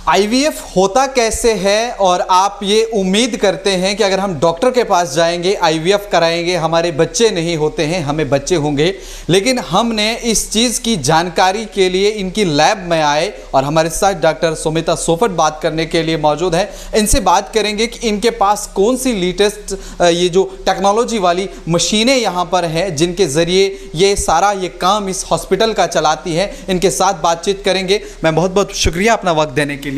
IVF होता कैसे है और आप ये उम्मीद करते हैं कि अगर हम डॉक्टर के पास जाएंगे आईवीएफ कराएंगे हमारे बच्चे नहीं होते हैं, हमें बच्चे होंगे। लेकिन हमने इस चीज़ की जानकारी के लिए इनकी लैब में आए और हमारे साथ डॉक्टर सुमिता सोफत बात करने के लिए मौजूद है। इनसे बात करेंगे कि इनके पास कौन सी लेटेस्ट ये जो टेक्नोलॉजी वाली मशीनें यहाँ पर हैं जिनके ज़रिए ये सारा ये काम इस हॉस्पिटल का चलाती है। इनके साथ बातचीत करेंगे। मैं बहुत बहुत शुक्रिया अपना वक्त देने के लिए।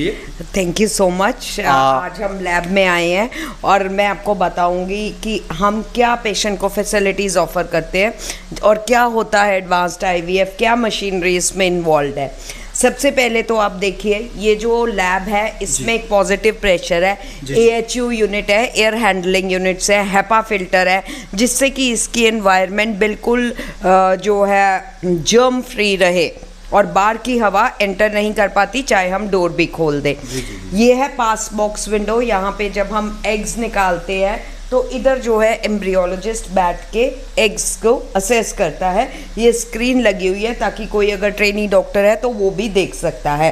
Thank you so much. आज हम लैब में आए हैं और मैं आपको बताऊंगी कि हम क्या पेशेंट को फैसिलिटीज़ ऑफर करते हैं और क्या होता है एडवांस्ड आईवीएफ, क्या मशीनरी इसमें इन्वॉल्व है। सबसे पहले तो आप देखिए ये जो लैब है इसमें एक पॉजिटिव प्रेशर है, AHU यूनिट है, एयर हैंडलिंग यूनिट्स है, हेपा फिल्टर है, जिससे कि इसकी एनवायरनमेंट बिल्कुल जो है जर्म फ्री रहे और बाहर की हवा एंटर नहीं कर पाती चाहे हम डोर भी खोल दें। ये है पास बॉक्स विंडो। यहाँ पे जब हम एग्स निकालते हैं तो इधर जो है एम्ब्रियोलॉजिस्ट बैठ के एग्स को असेस करता है। ये स्क्रीन लगी हुई है ताकि कोई अगर ट्रेनी डॉक्टर है तो वो भी देख सकता है।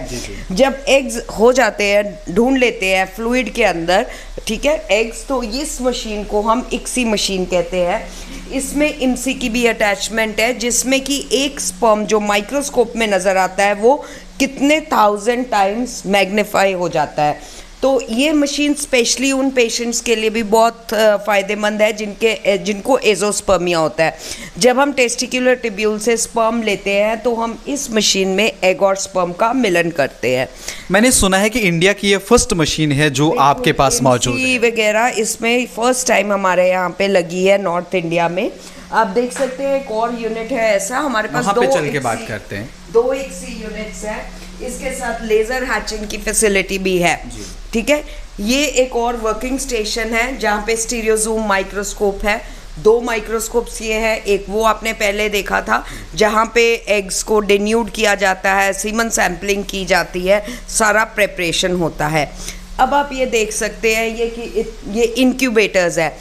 जब एग्स हो जाते हैं, ढूंढ लेते हैं फ्लूइड के अंदर, ठीक है, एग्स, तो इस मशीन को हम इक्सी मशीन कहते हैं। इसमें इम्सी की भी अटैचमेंट है जिसमें कि एक स्पर्म जो माइक्रोस्कोप में नज़र आता है वो कितने 1000 टाइम्स मैग्नीफाई हो जाता है। तो ये मशीन स्पेशली उन पेशेंट्स के लिए भी बहुत फ़ायदेमंद है जिनको एजोस्पर्मिया होता है। जब हम टेस्टिकुलर ट्यूब्यूल से स्पर्म लेते हैं तो हम इस मशीन में एग और स्पर्म का मिलन करते हैं। मैंने सुना है कि इंडिया की ये फर्स्ट मशीन है जो आपके पास मौजूद है वगैरह, इसमें फर्स्ट टाइम हमारे यहाँ पे लगी है नॉर्थ इंडिया में। आप देख सकते हैं एक और यूनिट है ऐसा हमारे पास, पे चल के बात करते हैं। 2 इक्सी यूनिट्स है, इसके साथ लेज़र हैचिंग की फैसिलिटी भी है, ठीक है। ये एक और वर्किंग स्टेशन है जहाँ पे स्टीरियो जूम माइक्रोस्कोप है। 2 माइक्रोस्कोप्स ये है, एक वो आपने पहले देखा था जहाँ पे एग्स को डेन्यूड किया जाता है, सीमन सैम्पलिंग की जाती है, सारा प्रेपरेशन होता है। अब आप ये देख सकते हैं ये इनक्यूबेटर्स है,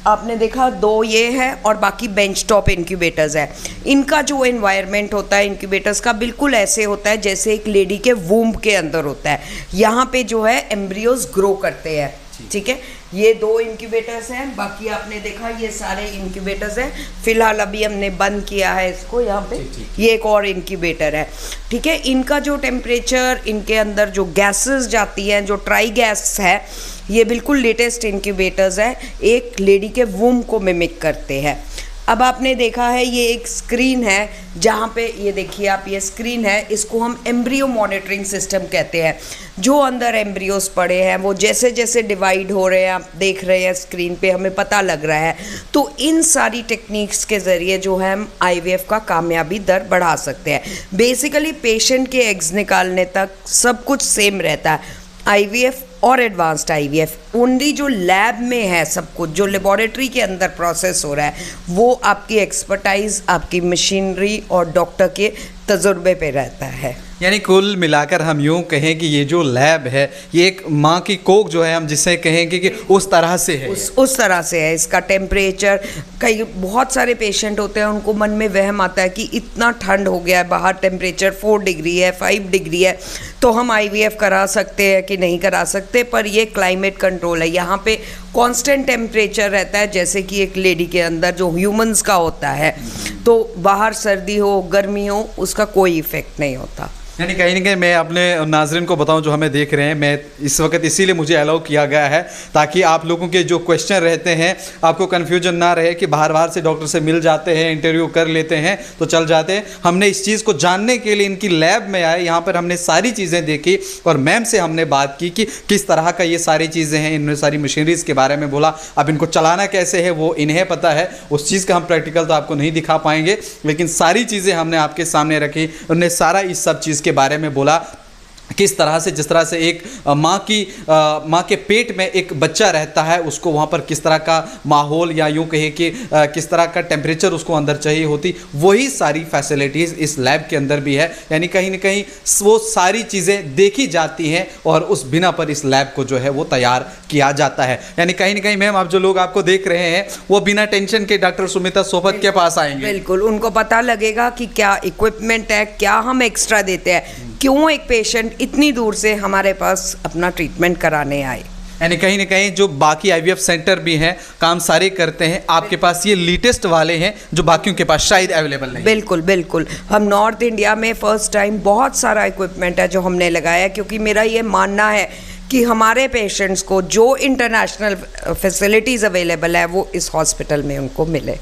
आपने देखा 2 ये है और बाकी बेंच टॉप इनक्यूबेटर्स है। इनका जो एनवायरनमेंट होता है इनक्यूबेटर्स का बिल्कुल ऐसे होता है जैसे एक लेडी के वूम्ब के अंदर होता है। यहाँ पे जो है एम्ब्रियोज ग्रो करते हैं, ठीक है। ये 2 इनक्यूबेटर्स हैं, बाकी आपने देखा ये सारे इनक्यूबेटर्स हैं। फिलहाल अभी हमने बंद किया है इसको यहाँ पे। ये एक और इनक्यूबेटर है, ठीक है। इनका जो टेम्परेचर, इनके अंदर जो गैसेस जाती हैं, जो ट्राई गैस है, ये बिल्कुल लेटेस्ट इनक्यूबेटर्स है, एक लेडी के वूम को मिमिक करते हैं। अब आपने देखा है ये एक स्क्रीन है जहाँ पे ये देखिए आप, ये स्क्रीन है, इसको हम एम्ब्रियो मॉनिटरिंग सिस्टम कहते हैं। जो अंदर एम्ब्रियोज पड़े हैं वो जैसे जैसे डिवाइड हो रहे हैं, आप देख रहे हैं स्क्रीन पे, हमें पता लग रहा है। तो इन सारी टेक्निक्स के ज़रिए जो है हम आईवीएफ का कामयाबी दर बढ़ा सकते हैं। बेसिकली पेशेंट के एग्स निकालने तक सब कुछ सेम रहता है, आईवीएफ और एडवांस्ड आईवीएफ। ओनली जो लैब में है सब कुछ, जो लेबोरेटरी के अंदर प्रोसेस हो रहा है, वो आपकी एक्सपर्टाइज, आपकी मशीनरी और डॉक्टर के तजुर्बे पे रहता है। यानी कुल मिलाकर हम यूँ कहें कि ये जो लैब है ये एक माँ की कोख जो है, हम जिसे कहेंगे कि उस तरह से है, उस तरह से है। इसका टेम्परेचर, कई बहुत सारे पेशेंट होते हैं उनको मन में वहम आता है कि इतना ठंड हो गया है, बाहर टेम्परेचर 4 डिग्री है, 5 डिग्री है, तो हम आईवीएफ करा सकते हैं कि नहीं करा सकते। पर ये क्लाइमेट कंट्रोल है, यहाँ पे कांस्टेंट टेम्परेचर रहता है जैसे कि एक लेडी के अंदर जो ह्यूमंस का होता है। तो बाहर सर्दी हो गर्मी हो उसका कोई इफेक्ट नहीं होता। यानी कहीं ना कहीं मैं अपने नाज़रीन को बताऊं जो हमें देख रहे हैं, मैं इस वक्त इसीलिए मुझे अलाउ किया गया है ताकि आप लोगों के जो क्वेश्चन रहते हैं आपको कन्फ्यूजन ना रहे कि बाहर से डॉक्टर से मिल जाते हैं, इंटरव्यू कर लेते हैं तो चल जाते हैं। हमने इस चीज़ को जानने के लिए इनकी लैब में आए, यहाँ पर हमने सारी चीज़ें देखी और मैम से हमने बात की कि किस तरह का ये सारी चीज़ें हैं, इन्होंने सारी मशीनरीज़ के बारे में बोला। अब इनको चलाना कैसे है वो इन्हें पता है, उस चीज़ का हम प्रैक्टिकल तो आपको नहीं दिखा पाएंगे, लेकिन सारी चीज़ें हमने आपके सामने रखी। उन्होंने सारा इस सब चीज़ के बारे में बोला, किस तरह से, जिस तरह से एक माँ के पेट में एक बच्चा रहता है उसको वहाँ पर किस तरह का माहौल या यूँ कहे कि किस तरह का टेम्परेचर उसको अंदर चाहिए होती, वही सारी फैसिलिटीज़ इस लैब के अंदर भी है। यानी कहीं ना कहीं वो सारी चीज़ें देखी जाती हैं और उस बिना पर इस लैब को जो है वो तैयार किया जाता है। यानी कहीं ना कहीं मैम आप जो लोग आपको देख रहे हैं वो बिना टेंशन के डॉक्टर सुमिता सोफत के पास आएंगे। बिल्कुल, उनको पता लगेगा कि क्या इक्विपमेंट है, क्या हम एक्स्ट्रा देते हैं। क्यों एक पेशेंट इतनी दूर से हमारे पास अपना ट्रीटमेंट कराने आए। यानी कहीं ना कहीं जो बाकी आईवीएफ सेंटर भी हैं काम सारे करते हैं, आपके पास ये लेटेस्ट वाले हैं जो बाकियों के पास शायद अवेलेबल नहीं। बिल्कुल बिल्कुल, हम नॉर्थ इंडिया में फर्स्ट टाइम बहुत सारा इक्विपमेंट है जो हमने लगाया, क्योंकि मेरा ये मानना है कि हमारे पेशेंट्स को जो इंटरनेशनल फैसिलिटीज़ अवेलेबल है वो इस हॉस्पिटल में उनको मिले।